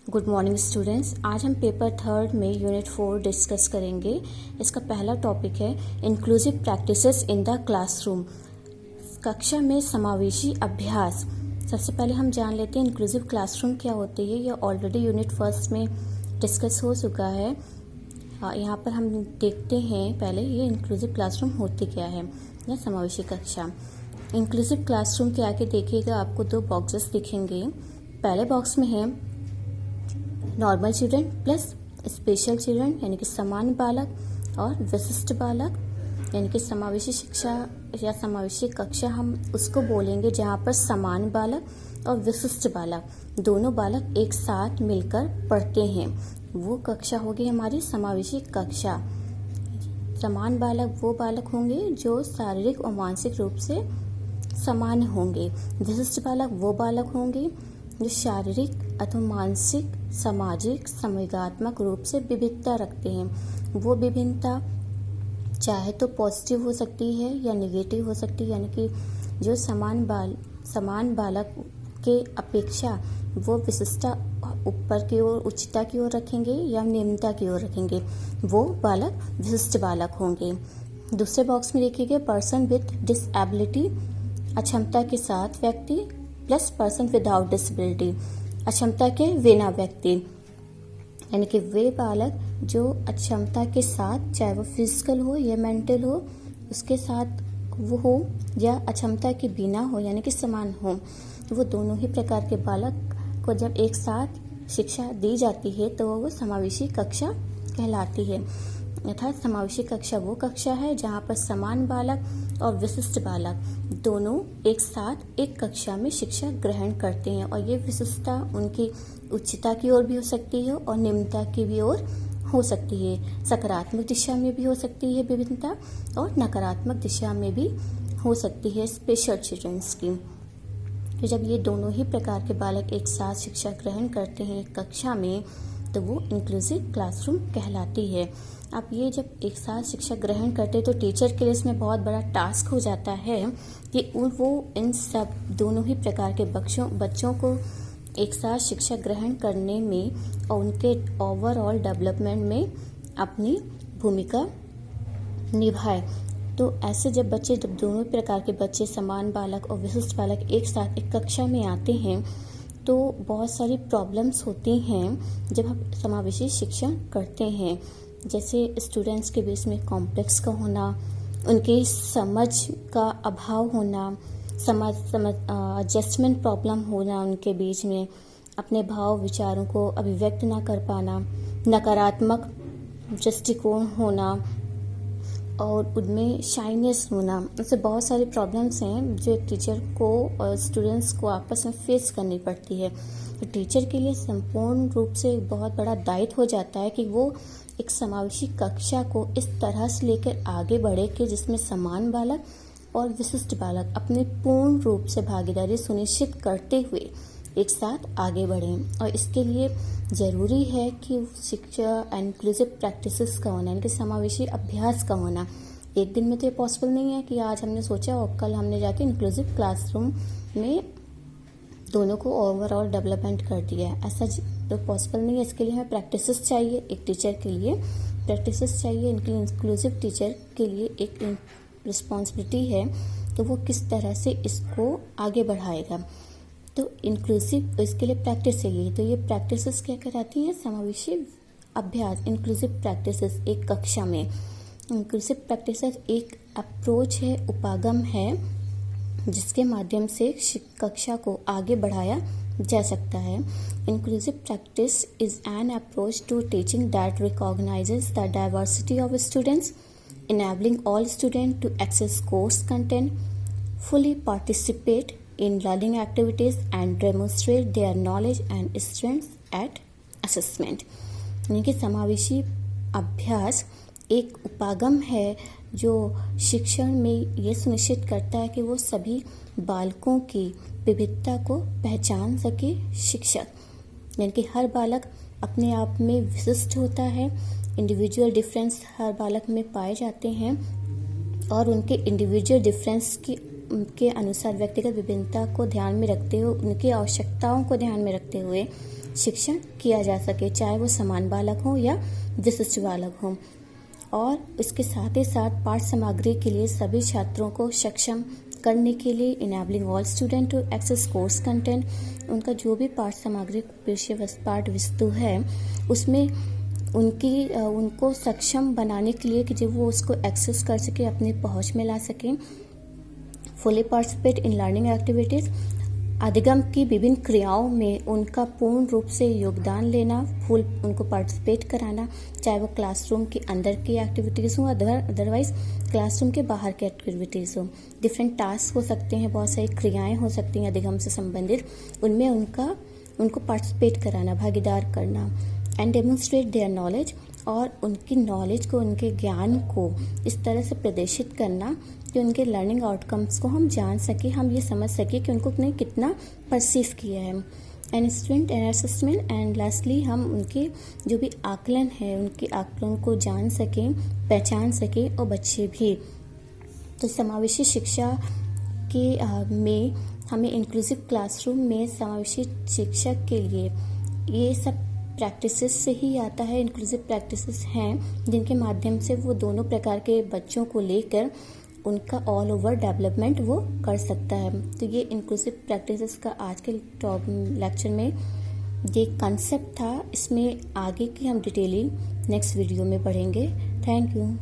Good morning students. आज हम paper third में यूनिट 4 डिस्कस करेंगे। इसका पहला टॉपिक है inclusive practices in the classroom, कक्षा में समावेशी अभ्यास। सबसे पहले हम जान लेते हैं इंक्लूसिव क्लासरूम क्या होती है। यह ऑलरेडी यूनिट फर्स्ट में डिस्कस हो चुका है। यहाँ पर हम देखते हैं पहले ये इंक्लूसिव क्लासरूम होती क्या है या समावेशी कक्षा। इंक्लूसिव क्लासरूम के आगे देखिएगा, आपको दो बॉक्सेस दिखेंगे। पहले बॉक्स में है normal children plus special children यानी कि सामान्य बालक और विशिष्ट बालक, यानी कि समावेशी शिक्षा या समावेशी कक्षा हम उसको बोलेंगे जहाँ पर सामान्य बालक और विशिष्ट बालक दोनों बालक एक साथ मिलकर पढ़ते हैं। वो कक्षा होगी हमारी समावेशी कक्षा। समान बालक वो बालक होंगे जो शारीरिक और मानसिक रूप से समान होंगे। विशिष्ट बालक वो बालक होंगे जो शारीरिक अथवा मानसिक, सामाजिक, संवेगात्मक रूप से विविधता रखते हैं। वो विभिन्नता चाहे तो पॉजिटिव हो सकती है या नेगेटिव हो सकती है, यानी कि जो समान बालक के अपेक्षा वो विशिष्टता ऊपर की ओर, उच्चता की ओर रखेंगे या निम्नता की ओर रखेंगे, वो बालक विशिष्ट बालक होंगे। दूसरे बॉक्स में देखिएगा पर्सन विथ डिसएबिलिटी, अक्षमता के साथ व्यक्ति, प्लस पर्सन विदाउट डिसेबिलिटी, अक्षमता के बिना व्यक्ति, यानी कि वे बालक जो अक्षमता के साथ, चाहे वो फिजिकल हो या मेंटल हो, उसके साथ वो हो या अक्षमता के बिना हो यानी कि समान हो, वो दोनों ही प्रकार के बालक को जब एक साथ शिक्षा दी जाती है तो वो समावेशी कक्षा कहलाती है। अर्थात समावेशी कक्षा वो कक्षा है जहाँ पर समान बालक और विशिष्ट बालक दोनों एक साथ एक कक्षा में शिक्षा ग्रहण करते हैं, और ये विशिष्टता उनकी उच्चता की ओर भी हो सकती है और निम्नता की भी ओर हो सकती है। सकारात्मक दिशा में भी हो सकती है विभिन्नता और नकारात्मक दिशा में भी हो सकती है स्पेशल चिल्ड्रंस की। तो जब ये दोनों ही प्रकार के बालक एक साथ शिक्षा ग्रहण करते हैं एक कक्षा में तो वो इंक्लूसिव क्लासरूम कहलाती है। अब ये जब एक साथ शिक्षा ग्रहण करते तो टीचर के लिए इसमें बहुत बड़ा टास्क हो जाता है कि वो इन सब दोनों ही प्रकार के बच्चों को एक साथ शिक्षा ग्रहण करने में और उनके ओवरऑल डेवलपमेंट में अपनी भूमिका निभाए। तो ऐसे जब दोनों प्रकार के बच्चे समान बालक और विशिष्ट बालक एक साथ एक कक्षा में आते हैं तो बहुत सारी प्रॉब्लम्स होती हैं जब हम समावेशी शिक्षा करते हैं। जैसे स्टूडेंट्स के बीच में कॉम्प्लेक्स का होना, उनकी समझ का अभाव होना, एडजस्टमेंट प्रॉब्लम होना, उनके बीच में अपने भाव विचारों को अभिव्यक्त ना कर पाना, नकारात्मक दृष्टिकोण होना और उनमें शाइनेस होना। ऐसे बहुत सारी प्रॉब्लम्स हैं जो एक टीचर को और स्टूडेंट्स को आपस में फेस करनी पड़ती है। तो टीचर के लिए संपूर्ण रूप से एक बहुत बड़ा दायित्व हो जाता है कि वो एक समावेशी कक्षा को इस तरह से लेकर आगे बढ़े कि जिसमें समान बालक और विशिष्ट बालक अपने पूर्ण रूप से भागीदारी सुनिश्चित करते हुए एक साथ आगे बढ़ें। और इसके लिए ज़रूरी है कि शिक्षा इंक्लूसिव प्रैक्टिसेस का होना, यानी कि समावेशी अभ्यास का होना। एक दिन में तो ये पॉसिबल नहीं है कि आज हमने सोचा और कल हमने जाके इंक्लूसिव क्लासरूम में दोनों को ओवरऑल डेवलपमेंट कर दिया है, ऐसा तो पॉसिबल नहीं है। इसके लिए हमें प्रैक्टिसेस चाहिए, एक टीचर के लिए प्रैक्टिसेस चाहिए। इंक्लूसिव टीचर के लिए एक रिस्पॉन्सिबिलिटी है तो वो किस तरह से इसको आगे बढ़ाएगा। तो इंक्लूसिव इसके लिए प्रैक्टिस चाहिए। तो ये प्रैक्टिसेस क्या कराती हैं? समावेशी अभ्यास, इंक्लूसिव प्रैक्टिसेस एक कक्षा में। इंक्लूसिव प्रैक्टिसेस एक अप्रोच है, उपागम है जिसके माध्यम से कक्षा को आगे बढ़ाया जा सकता है। Inclusive practice is an approach to teaching that recognises the diversity of students, enabling all students to access course content, fully participate in learning activities and demonstrate their knowledge and strengths at assessment। यानी कि समावेशी अभ्यास एक उपागम है जो शिक्षण में ये सुनिश्चित करता है कि वो सभी बालकों की विविधता को पहचान सके शिक्षक, यानी कि हर बालक अपने आप में विशिष्ट होता है। इंडिविजुअल डिफरेंस हर बालक में पाए जाते हैं और उनके इंडिविजुअल डिफरेंस के अनुसार व्यक्तिगत विभिन्नता को ध्यान में रखते हुए, उनकी आवश्यकताओं को ध्यान में रखते हुए शिक्षण किया जा सके, चाहे वो समान बालक हों या विशिष्ट बालक हों। और इसके साथ ही साथ पाठ्य सामग्री के लिए सभी छात्रों को सक्षम करने के लिए enabling all student to access course content, उनका जो भी पाठ्य सामग्री विषय पाठ्य वस्तु है उसमें उनको सक्षम बनाने के लिए कि जब वो उसको एक्सेस कर सके, अपनी पहुंच में ला सकें। Fully participate in learning activities, अधिगम की विभिन्न क्रियाओं में उनका पूर्ण रूप से योगदान लेना, फुल उनको पार्टिसिपेट कराना, चाहे वो क्लासरूम के अंदर की एक्टिविटीज़ हो, अदरवाइज क्लासरूम के बाहर की एक्टिविटीज़ हो। डिफरेंट टास्क हो सकते हैं, बहुत सारी क्रियाएं हो सकती हैं अधिगम से संबंधित, उनमें उनको पार्टिसिपेट कराना, भागीदार करना। एंड डेमोन्स्ट्रेट देयर नॉलेज, और उनकी नॉलेज को, उनके ज्ञान को इस तरह से प्रदर्शित करना कि उनके लर्निंग आउटकम्स को हम जान सकें, हम ये समझ सकें कि उनको ने कितना परसीव किया है। And student and assessment, and lastly हम उनके जो भी आकलन है उनके आकलन को जान सकें, पहचान सकें, और बच्चे भी। तो समावेशी शिक्षा के में हमें इंक्लूसिव क्लासरूम में समावेशी शिक्षा के लिए ये सब प्रैक्टिसेस से ही आता है। इंक्लूसिव प्रैक्टिसेस हैं जिनके माध्यम से वो दोनों प्रकार के बच्चों को लेकर उनका ऑल ओवर डेवलपमेंट वो कर सकता है। तो ये इंक्लूसिव प्रैक्टिसेस का आज के लेक्चर में ये कंसेप्ट था। इसमें आगे की हम डिटेलिंग नेक्स्ट वीडियो में पढ़ेंगे। Thank you.